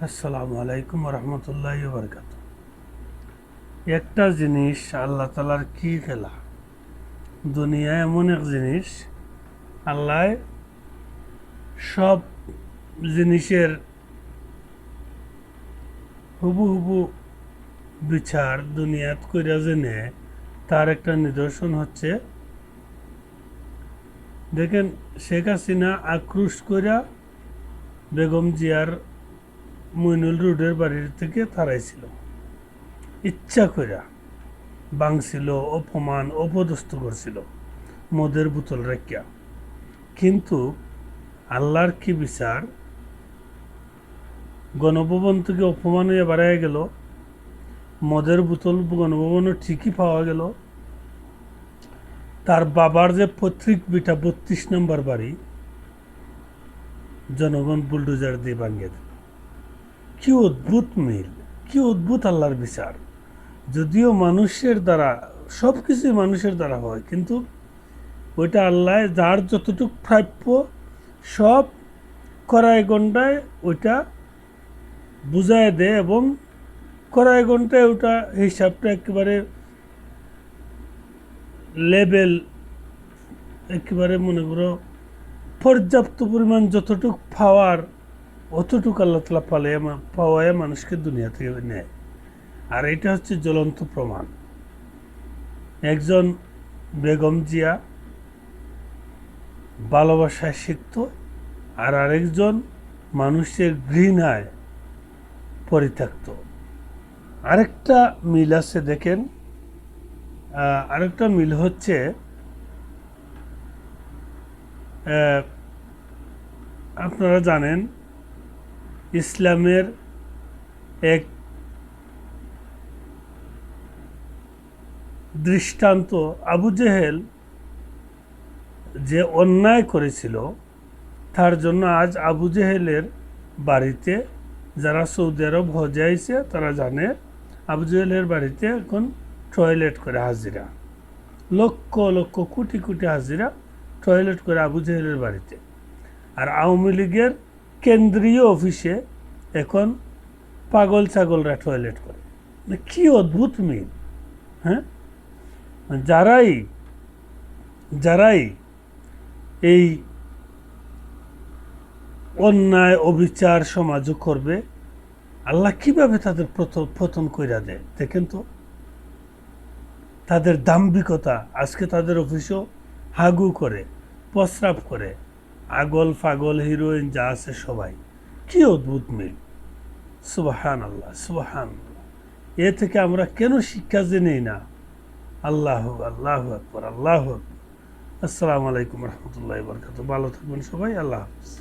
আসসালামু আলাইকুম রহমতুল্লাহি বরকাত। একটা জিনিস আল্লাহ তালার কি খেলা, দুনিয়া এমন এক জিনিস, আল্লাহ সব জিনিসের হুবহু বিচার দুনিয়াত কইরা জেনে তার একটা নিদর্শন হচ্ছে, দেখেন শেখ হাসিনা আক্রোশ কইরা বেগম জিয়ার মইনুল রোডের বাড়ির থেকে তাড়াইছিল, ইচ্ছা কইরা ভাঙছিল, অপমান অপদস্থ করছিল মদের বোতল রাখিয়া। কিন্তু আল্লাহর কি বিচার, গণভবন থেকে অপমান হয়ে বাড়াইয়া গেল, মদের বোতল গণভবনও ঠিকই পাওয়া গেল। তার বাবার যে পৈতৃক বিটা ৩২ নম্বর বাড়ি, জনগণ বুলডোজার দিয়ে ভাঙিয়ে দিল। কি অদ্ভুত মিল, কি অদ্ভুত আল্লাহর বিচার। যদিও মানুষের দ্বারা সব কিছুই মানুষের দ্বারা হয়, কিন্তু ওইটা আল্লাহ যার যতটুক প্রাপ্য সব কড়াই গন্ডায় ওইটা বুঝায় দেয়, এবং কড়াই ঘন্টায় ওটা হিসাবটা একেবারে লেভেল, একেবারে মনে করো পর্যাপ্ত পরিমাণ যতটুক পাওয়ার অতটুকু আল্লাহ তালা পাওয়ায় মানুষকে দুনিয়া থেকে নেয়। আর এটা হচ্ছে জ্বলন্ত প্রমাণ। একজন বেগম জিয়া ভালোবাসায় শিখত, আর আরেকজন মানুষের ঘৃণায় পরিত্যক্ত। আরেকটা মিল আছে, দেখেন আরেকটা মিল হচ্ছে, আপনারা জানেন ইসলামের এক দৃষ্টান্ত, আবু জেহেল যে অন্যায় করেছিল তার জন্য আজ আবু জেহেলের বাড়িতে যারা সৌদি আরব হজে আইছে তারা জানে, আবু জেহেলের বাড়িতে এখন টয়লেট করে হাজিরা, লক্ষ লক্ষ কোটি কোটি হাজিরা টয়লেট করে আবু জেহেলের বাড়িতে। আর আওয়ামী লীগের কেন্দ্রীয় অফিসে এখন পাগল ছাগলরা টয়লেট করে। কি অদ্ভুত মিল! হ্যাঁ, যারাই যারাই এই অন্যায় অবিচার সমাজও করবে, আল্লাহ কিভাবে তাদের পতন কইরা দেয় দেখেন তো। তাদের দাম্ভিকতা, আজকে তাদের অফিসও হাগু করে, প্রস্রাব করে, আগল ফাগল হিরোইন যা আছে সবাই। কি অদ্ভুত মিল! সুবহান আল্লাহ, সুবহান আল্লাহ। এ থেকে আমরা কেন শিক্ষা জেনেই না? আল্লাহ আল্লাহ আকবার, আল্লাহ আকবার। আসসালামু আলাইকুম রহমতুল্লাহি ওয়া বারাকাতুহু। ভালো থাকবেন সবাই, আল্লাহ হাফেজ।